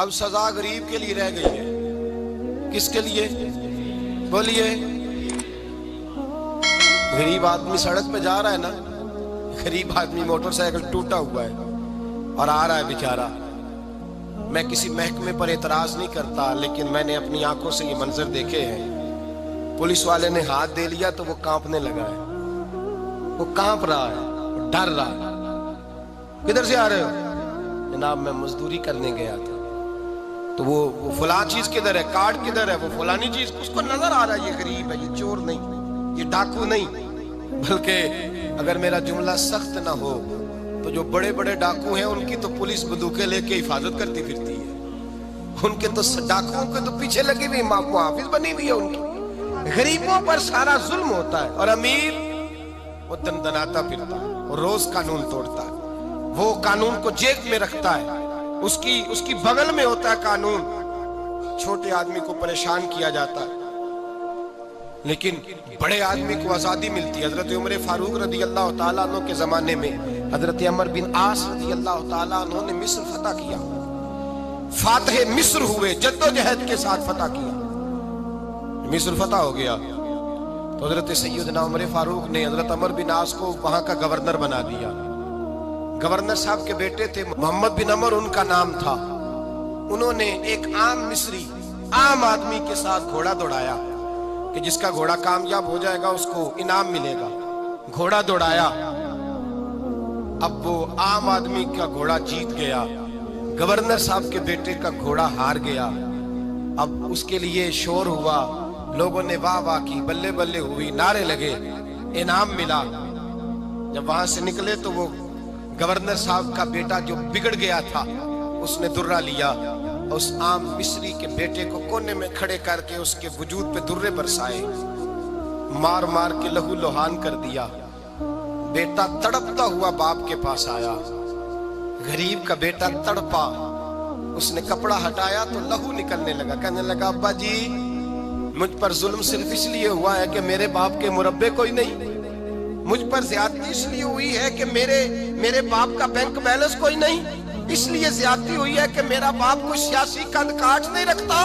اب سزا غریب کے لیے رہ گئی ہے. کس کے لیے بولیے؟ غریب آدمی سڑک پہ جا رہا ہے نا، غریب آدمی موٹر سائیکل ٹوٹا ہوا ہے اور آ رہا ہے بیچارہ. میں کسی محکمے پر اعتراض نہیں کرتا، لیکن میں نے اپنی آنکھوں سے یہ منظر دیکھے ہیں. پولیس والے نے ہاتھ دے لیا تو وہ کانپنے لگا ہے، وہ کانپ رہا ہے، وہ ڈر رہا ہے. کدھر سے آ رہے ہو؟ جناب میں مزدوری کرنے گیا تھا. تو وہ فلاں چیز کدھر ہے، کارڈ کدھر ہے، وہ فلانی چیز. اس کو نظر آ رہا ہے یہ غریب ہے، یہ چور نہیں، یہ ڈاکو نہیں. بلکہ اگر میرا جملہ سخت نہ ہو تو جو بڑے بڑے ڈاکو ہیں ان کی تو پولیس بندوقیں لے کے حفاظت کرتی پھرتی ہے. ان کے تو ڈاکوؤں کے تو پیچھے لگی ہوئی محافظ بنی ہوئی ہے ان کی. غریبوں پر سارا ظلم ہوتا ہے اور امیر وہ دندناتا پھرتا ہے اور روز قانون توڑتا ہے. وہ قانون کو جیب میں رکھتا ہے، اس کی بغل میں ہوتا ہے قانون. چھوٹے آدمی کو پریشان کیا جاتا ہے لیکن بڑے آدمی کو آزادی ملتی ہے. حضرت عمر فاروق رضی اللہ تعالیٰ عنہ کے زمانے میں حضرت عمر بن عاص رضی اللہ تعالیٰ عنہ نے مصر فتح کیا. فاتح مصر ہوئے، جدوجہد کے ساتھ فتح کیا. مصر فتح ہو گیا تو حضرت سیدنا عمر فاروق نے حضرت عمر بن عاص کو وہاں کا گورنر بنا دیا. گورنر صاحب کے بیٹے تھے، محمد بن عمر ان کا نام تھا. انہوں نے ایک عام مصری، عام آدمی کے ساتھ گھوڑا دوڑایا کہ جس کا گھوڑا کامیاب ہو جائے گا اس کو انعام ملے گا. گھوڑا دوڑایا، اب وہ عام آدمی کا گھوڑا جیت گیا، گورنر صاحب کے بیٹے کا گھوڑا ہار گیا. اب اس کے لیے شور ہوا، لوگوں نے واہ واہ کی، بلے بلے ہوئی، نعرے لگے، انعام ملا. جب وہاں سے نکلے تو وہ گورنر صاحب کا بیٹا جو بگڑ گیا تھا اس نے درہ لیا، اس عام مصری کے بیٹے کو کونے میں کھڑے کر کے اس کے وجود پہ درے برسائے، مار مار کے لہو لہان کر دیا. بیٹا تڑپتا ہوا باپ کے پاس آیا، غریب کا بیٹا تڑپا. اس نے کپڑا ہٹایا تو لہو نکلنے لگا. کہنے لگا ابا جی مجھ پر ظلم صرف اس لیے ہوا ہے کہ میرے باپ کے مربے کوئی نہیں. مجھ پر زیادتی اس لیے ہوئی ہے کہ میرے باپ کا بینک بیلنس کوئی نہیں. اس لیے زیادتی ہوئی ہے کہ میرا باپ کوئی سیاسی قد کاٹ نہیں رکھتا.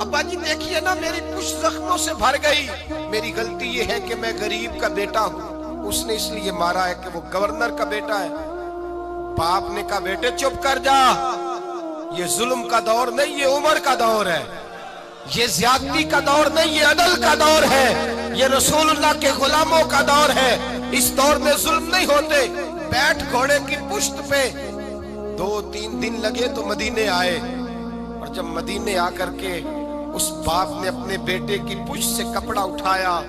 ابا جی دیکھیے نا میری پشت زخموں سے بھر گئی. میری غلطی یہ ہے کہ میں غریب کا بیٹا ہوں. اس نے اس لیے مارا ہے کہ وہ گورنر کا بیٹا ہے. باپ نے کہا بیٹے چپ کر جا، یہ ظلم کا دور نہیں، یہ عمر کا دور ہے. یہ زیادتی کا دور نہیں، یہ عدل کا دور ہے. یہ رسول اللہ کے غلاموں کا دور ہے. اس دور میں ظلم نہیں ہوتے. بیٹھ گھوڑے کی پشت پہ. 2-3 دن لگے تو مدینے آئے، اور جب مدینے آ کر کے اس باپ نے اپنے بیٹے کی پشت سے کپڑا اٹھایا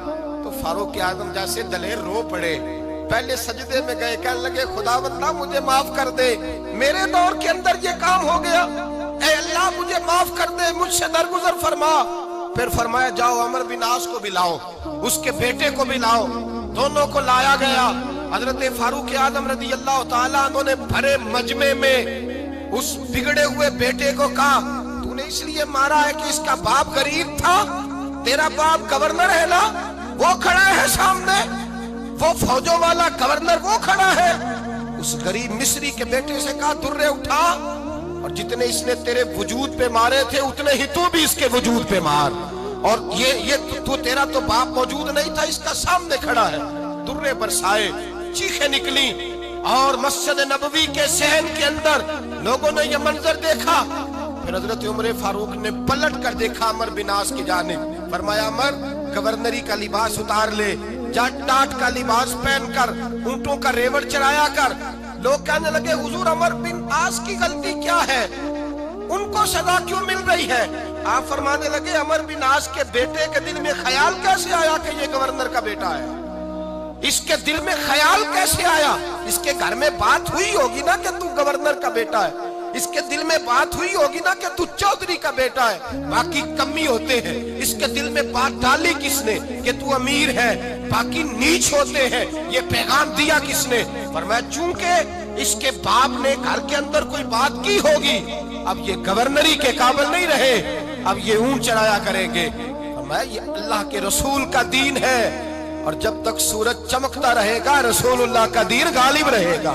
تو فاروق اعظم جیسے دلیر رو پڑے. پہلے سجدے میں گئے، کہنے لگے خداوند مجھے معاف کر دے، میرے دور کے اندر یہ کام ہو گیا. اے اللہ مجھے معاف کر دے، مجھ سے درگزر فرما. پھر فرمایا جاؤ عمر بن عاص کو بھی لاؤ، اس کے بیٹے کو بھی لاؤ. دونوں کو لایا گیا. حضرت فاروق اعظم رضی اللہ تعالیٰ عنہ نے بھرے مجمع میں اس بگڑے ہوئے بیٹے کو کہا تو نے اس لیے مارا ہے کہ اس کا باپ غریب تھا، تیرا باپ گورنر ہے نا، وہ کھڑا ہے سامنے، وہ فوجوں والا گورنر وہ کھڑا ہے. اس غریب مصری کے بیٹے سے کہا درے اٹھا، اور جتنے اس نے تیرے وجود پہ مارے تھے اتنے ہی تو بھی اس کے وجود پہ مار. اور یہ تو تیرا تو باپ موجود نہیں تھا، اس کا سامنے کھڑا ہے. درے برسائے، چیخیں نکلی، اور مسجد نبوی کے صحن کے اندر لوگوں نے یہ منظر دیکھا. پھر حضرت عمر فاروق نے پلٹ کر دیکھا عمر بن عاص کی جانب. فرمایا عمر گورنری کا لباس اتار لے، جٹ ٹاٹ کا لباس پہن کر اونٹوں کا ریوڑ چڑھایا کر. لوگ کہنے لگے حضور عمر بن عاص کی غلطی کیا ہے، ان کو سزا کیوں مل رہی ہے؟ آپ فرمانے لگے عمر بن عاص کے بیٹے کے دل میں خیال کیسے آیا کہ یہ گورنر کا بیٹا ہے؟ اس کے دل میں خیال کیسے آیا؟ اس کے گھر میں بات ہوئی ہوگی نا کہ تو گورنر کا بیٹا ہے. اس کے دل میں بات ہوئی ہوگی نا کہ تو چودھری کا بیٹا ہے. باقی کمی ہوتے ہیں، اس کے دل میں بات ڈالی کس نے کہ تو امیر ہے؟ باقی نیچ ہوتے ہیں، یہ پیغام دیا کس نے؟ فرمایا چونکہ اس کے باپ نے گھر کے اندر کوئی بات کی ہوگی، اب یہ گورنری کے قابل نہیں رہے، اب یہ اونٹ چڑھایا کریں گے. فرمایا یہ اللہ کے رسول کا دین ہے، اور جب تک سورج چمکتا رہے گا رسول اللہ کا دین غالب رہے گا.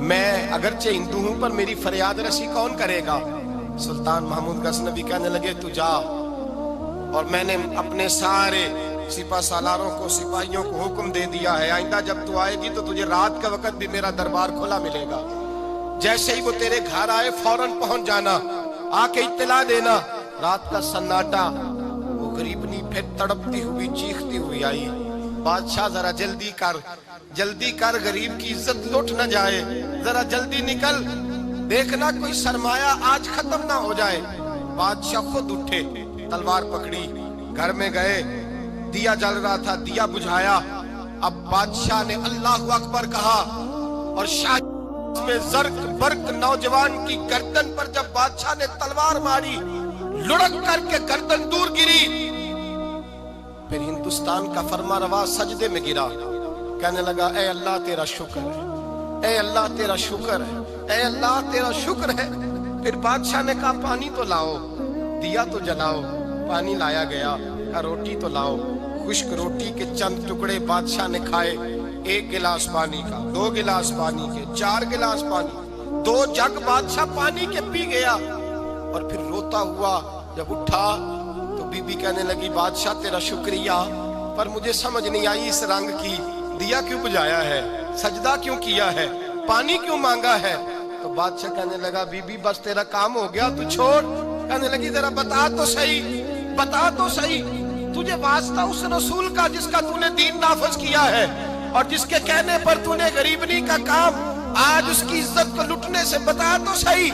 میں اگرچہ ہندو ہوں پر میری فریاد رسی کون کرے گا؟ سلطان محمود غزنوی کہنے لگے تو جا، اور میں نے اپنے سارے سپہ سالاروں کو، سپاہیوں کو حکم دے دیا ہے آئندہ جب تو آئے گی تو تجھے رات کا وقت بھی میرا دربار کھلا ملے گا، جیسے ہی وہ تیرے گھر آئے فوراً پہنچ جانا، آ کے اطلاع دینا۔ رات کا سناٹا، وہ غریبنی پھر تڑپتی ہوئی چیختی ہوئی آئی، بادشاہ ذرا جلدی کر غریب کی عزت لٹ نہ جائے، ذرا جلدی نکل، دیکھنا کوئی سرمایہ آج ختم نہ ہو جائے۔ بادشاہ خود اٹھے، تلوار پکڑی، گھر میں گئے، دیا جل رہا تھا، دیا بجھایا۔ اب بادشاہ نے اللہ اکبر کہا، اور شاہ میں زرق برق نوجوان کی گردن پر جب بادشاہ نے تلوار ماری، لڑک کر کے گردن دور گری۔ پھر ہندوستان کا فرما روا سجدے میں گرا، کہنے لگا اے اللہ تیرا شکر ہے، اے اللہ تیرا شکر ہے، اے اللہ تیرا شکر ہے۔ پھر بادشاہ نے کہا پانی تو لاؤ، دیا تو جلاؤ، پانی لایا گیا، کہا روٹی تو لاؤ۔ خشک روٹی کے چند ٹکڑے بادشاہ نے کھائے، 1 گلاس پانی کا، 2 گلاس پانی کے، 4 گلاس پانی، 2 جگ بادشاہ پانی کے پی گیا۔ اور پھر روتا ہوا جب اٹھا تو بی بی کہنے لگی بادشاہ تیرا شکریہ، پر مجھے سمجھ نہیں آئی اس رنگ کی، دیا کیوں بجھایا ہے، سجدہ کیوں کیا ہے، پانی کیوں مانگا ہے؟ تو بادشاہ کہنے لگا بی بی بس تیرا کام ہو گیا، تو چھوڑ۔ کہنے لگی ذرا بتا تو صحیح، تجھے واسطہ اس رسول کا جس کا تو نے دین نافذ کیا ہے، اور جس کے کہنے پر تو نے غریبنی کا کام آج اس کی عزت کو لٹنے سے، بتا تو صحیح۔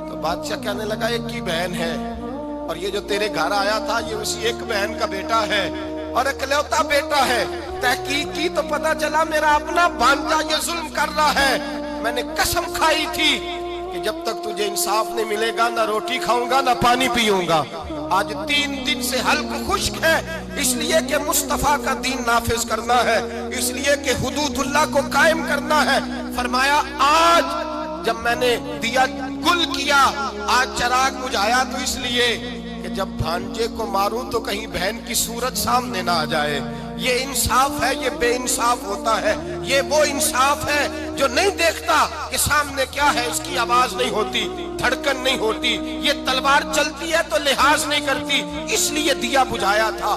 تو بادشاہ کہنے لگا ایک ہی بہن ہے، اور یہ جو تیرے گھر آیا تھا یہ اسی ایک بہن کا بیٹا ہے، اور اکلوتا بیٹا ہے۔ تحقیق کی تو پتا چلا میرا اپنا بھانجا یہ ظلم کر رہا ہے۔ میں نے قسم کھائی تھی کہ جب تک تجھے انصاف نہیں ملے گا نہ روٹی کھاؤں گا نہ پانی پیوں گا۔ آج 3 دن سے حلق خشک ہے، اس لیے کہ مصطفیٰ کا دین نافذ کرنا ہے، اس لیے کہ حدود اللہ کو قائم کرنا ہے۔ فرمایا آج جب میں نے دیا گل کیا، آج چراغ بجھایا تو اس لیے کہ جب بھانجے کو ماروں تو کہیں بہن کی صورت سامنے نہ آ جائے۔ یہ انصاف ہے، یہ بے انصاف ہوتا ہے۔ یہ وہ انصاف ہے جو نہیں دیکھتا کہ سامنے کیا ہے، اس کی آواز نہیں ہوتی، دھڑکن نہیں ہوتی، یہ تلوار چلتی ہے تو لحاظ نہیں کرتی، اس لیے دیا بجھایا تھا۔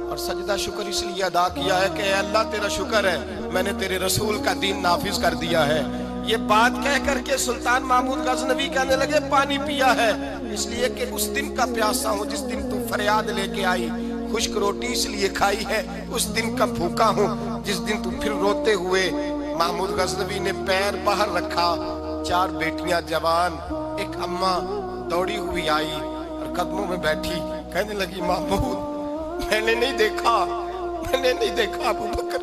اور سجدہ شکر اس لیے ادا کیا ہے کہ اے اللہ تیرا شکر ہے، میں نے تیرے رسول کا دین نافذ کر دیا ہے۔ یہ بات کہہ کر کے سلطان محمود غزنوی کہنے لگے پانی پیا ہے، اس لیے کہ اس دن کا پیاسا ہوں جس دن تو فریاد لے کے آئی، خشک روٹی اس لیے کھائی ہے اس دن کا بھوکا ہوں جس دن تو پھر روتے ہوئے۔ محمود غزنوی نے پیر باہر رکھا، 4 بیٹیاں جوان، ایک اماں دوڑی ہوئی آئی اور قدموں میں بیٹھی، کہنے لگی محمود میں نے نہیں دیکھا ابو بکر،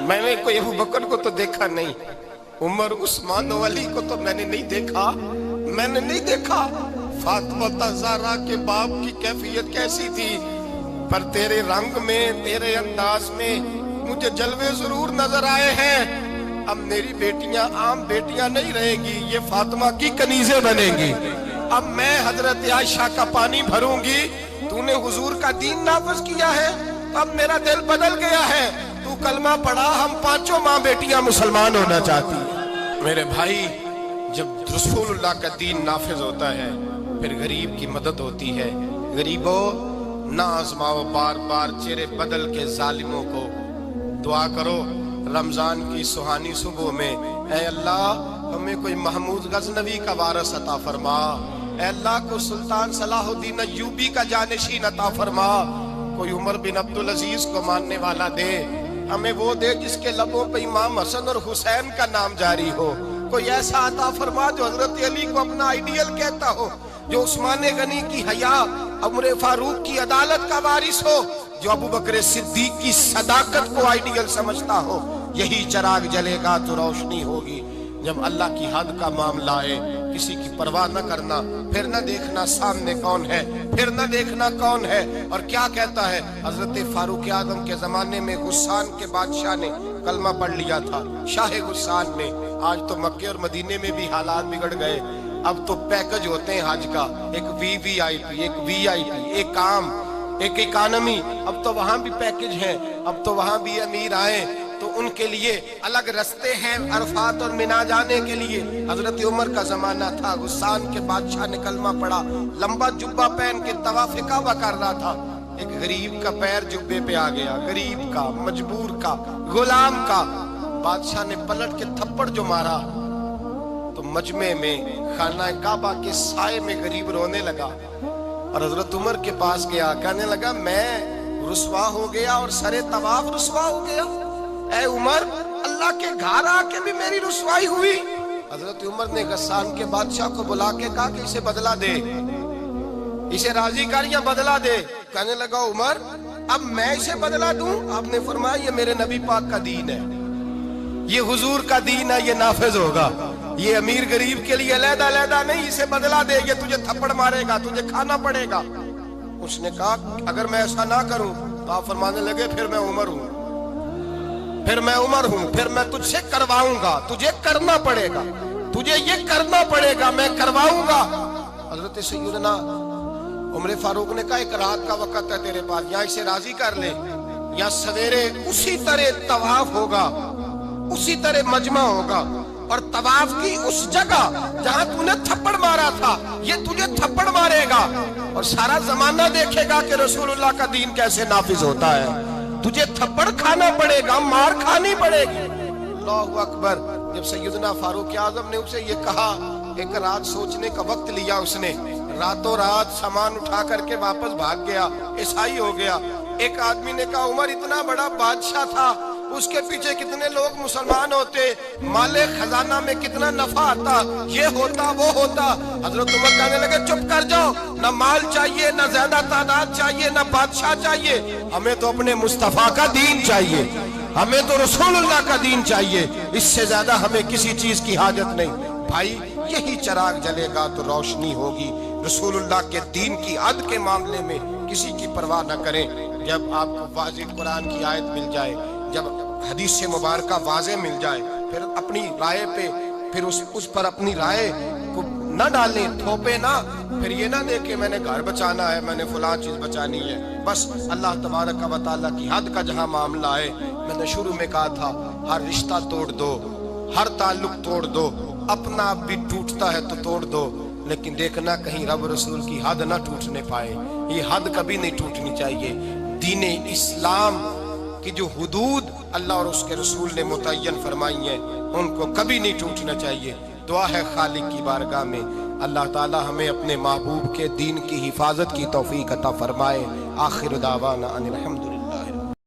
میں نے کوئی ابو بکر کو تو دیکھا نہیں، عمر عثمان و علی کو تو میں نے نہیں دیکھا، فاطمہ زہرا کے باپ کی کیفیت کیسی تھی، پر تیرے رنگ میں، تیرے انداز میں مجھے جلوے ضرور نظر آئے ہیں۔ اب میری بیٹیاں عام بیٹیاں نہیں رہے گی، یہ فاطمہ کی کنیزیں بنیں گی۔ اب میں حضرت عائشہ کا پانی بھروں گی، تو نے حضور کا دین نافذ کیا ہے، اب میرا دل بدل گیا ہے، تو کلمہ پڑھا، ہم 5 ماں بیٹیاں مسلمان ہونا چاہتی ہیں۔ میرے بھائی، جب رسول اللہ کا دین نافذ ہوتا ہے پھر غریب کی مدد ہوتی ہے۔ غریبوں نہ آزماؤ بار بار چہرے بدل کے ظالموں کو، دعا کرو رمضان کی سہانی صبح میں، اے اللہ ہمیں کوئی محمود غزنوی کا وارث عطا فرما، اے اللہ کو سلطان صلاح الدین ایوبی کا جانشین عطا فرما، کوئی عمر بن عبدالعزیز کو ماننے والا دے، ہمیں وہ دے جس کے لبوں پہ امام حسن اور حسین کا نام جاری ہو، کوئی ایسا عطا فرما جو حضرت علی کو اپنا آئیڈیل کہتا ہو، جو عثمان غنی کی حیا، عمر فاروق کی عدالت کا وارث ہو، جو ابو بکر صدیق کی صداقت کو آئیڈیل سمجھتا ہو۔ یہی چراغ جلے گا تو روشنی ہوگی۔ جب اللہ کی حد کا معاملہ آئے کسی کی پرواہ نہ کرنا، پھر نہ دیکھنا سامنے کون ہے، پھر نہ دیکھنا کون ہے۔ اور کیا کہتا ہے حضرت فاروق اعظم کے زمانے میں غسان کے بادشاہ نے کلمہ پڑھ لیا تھا، شاہ غسان نے۔ آج تو مکے اور مدینے میں بھی حالات بگڑ گئے، اب تو پیکج ہوتے ہیں حج کا، ایک وی آئی پی، ایک وی آئی پی، ایک عام، ایک اکانومی، اب تو وہاں بھی پیکج ہیں، اب تو وہاں بھی امیر آئیں تو ان کے لیے الگ رستے ہیں عرفات اور منا جانے کے لیے۔ حضرت عمر کا زمانہ تھا، غسان کے بادشاہ نے کلمہ پڑھا، لمبا جبہ پہن کے طواف کعبہ کر رہا تھا، ایک غریب کا پیر جبے پہ آ گیا، غریب کا، مجبور کا، غلام کا۔ بادشاہ نے پلٹ کے تھپڑ جو مارا تو مجمع میں خانہ کعبہ کے سائے میں غریب رونے لگا، اور حضرت عمر کے پاس گیا، کہنے لگا میں رسوا ہو گیا اور سرے طواف رسوا ہو گیا، اے عمر اللہ کے گھر آ کے بھی میری رسوائی ہوئی۔ حضرت عمر نے غسان کے بادشاہ کو بلا کے کہا کہ اسے بدلہ دے، اسے راضی کر یا بدلہ دے۔ کہنے لگا عمر اب میں اسے بدلہ دوں؟ آپ نے فرمایا یہ میرے نبی پاک کا دین ہے، یہ حضور کا دین ہے، یہ نافذ ہوگا، یہ امیر غریب کے لیے علیحدہ علیحدہ نہیں، اسے بدلہ دے، یہ تجھے تھپڑ مارے گا، تجھے کھانا پڑے گا۔ اس نے کہا اگر میں ایسا نہ کروں تو آپ فرمانے لگے پھر میں عمر ہوں، پھر میں عمر ہوں، پھر میں تجھ سے کرواؤں گا، تجھے کرنا پڑے گا، تجھے یہ کرنا پڑے گا، میں کرواؤں گا۔ حضرت سیدنا عمر فاروق نے کہا ایک رات کا وقت ہے تیرے پاس، یا اسے راضی کر لے یا سویرے اسی طرح طواف ہوگا، اسی طرح مجمع ہوگا، اور طواف کی اس جگہ جہاں تو نے تھپڑ مارا تھا یہ تجھے تھپڑ مارے گا، اور سارا زمانہ دیکھے گا کہ رسول اللہ کا دین کیسے نافذ ہوتا ہے، تجھے تھپڑ کھانا پڑے گا، مار کھانی پڑے گی۔ اللہ اکبر۔ جب سیدنا فاروق اعظم نے اسے یہ کہا، ایک رات سوچنے کا وقت لیا، اس نے راتوں رات سامان اٹھا کر کے واپس بھاگ گیا، عیسائی ہو گیا۔ ایک آدمی نے کہا عمر اتنا بڑا بادشاہ تھا، اس کے پیچھے کتنے لوگ مسلمان ہوتے، مال خزانہ میں کتنا نفع آتا، یہ ہوتا وہ ہوتا۔ حضرت عمر کہنے لگے چپ کر جاؤ، نہ مال چاہیے، نہ زیادہ تعداد چاہیے، نہ بادشاہ چاہیے، ہمیں تو اپنے مصطفیٰ کا دین چاہیے، ہمیں تو رسول اللہ کا دین چاہیے، اس سے زیادہ ہمیں کسی چیز کی حاجت نہیں۔ بھائی یہی چراغ جلے گا تو روشنی ہوگی۔ رسول اللہ کے دین کی حد کے معاملے میں کسی کی پرواہ نہ کریں۔ جب آپ کو واضح قرآن کی آیت مل جائے، جب حدیث مبارکہ واضح مل جائے، پھر اپنی رائے پہ پھر اس پر اپنی رائے کو نہ ڈالیں، تھوپے نہ، پھر یہ نہ دے کہ میں نے گھر بچانا ہے، میں نے فلاں چیز بچانی ہے۔ بس اللہ تبارک و تعالیٰ کی حد کا جہاں معاملہ ہے، میں نے شروع میں کہا تھا ہر رشتہ توڑ دو، ہر تعلق توڑ دو، اپنا بھی ٹوٹتا ہے تو توڑ دو، لیکن دیکھنا کہیں رب رسول کی حد نہ ٹوٹنے پائے، یہ حد کبھی نہیں ٹوٹنی چاہیے۔ دین اسلام کی جو حدود اللہ اور اس کے رسول نے متعین فرمائی ہیں ان کو کبھی نہیں ٹوٹنا چاہیے۔ دعا ہے خالق کی بارگاہ میں اللہ تعالی ہمیں اپنے محبوب کے دین کی حفاظت کی توفیق عطا فرمائے۔ آخر دعوانا ان الحمد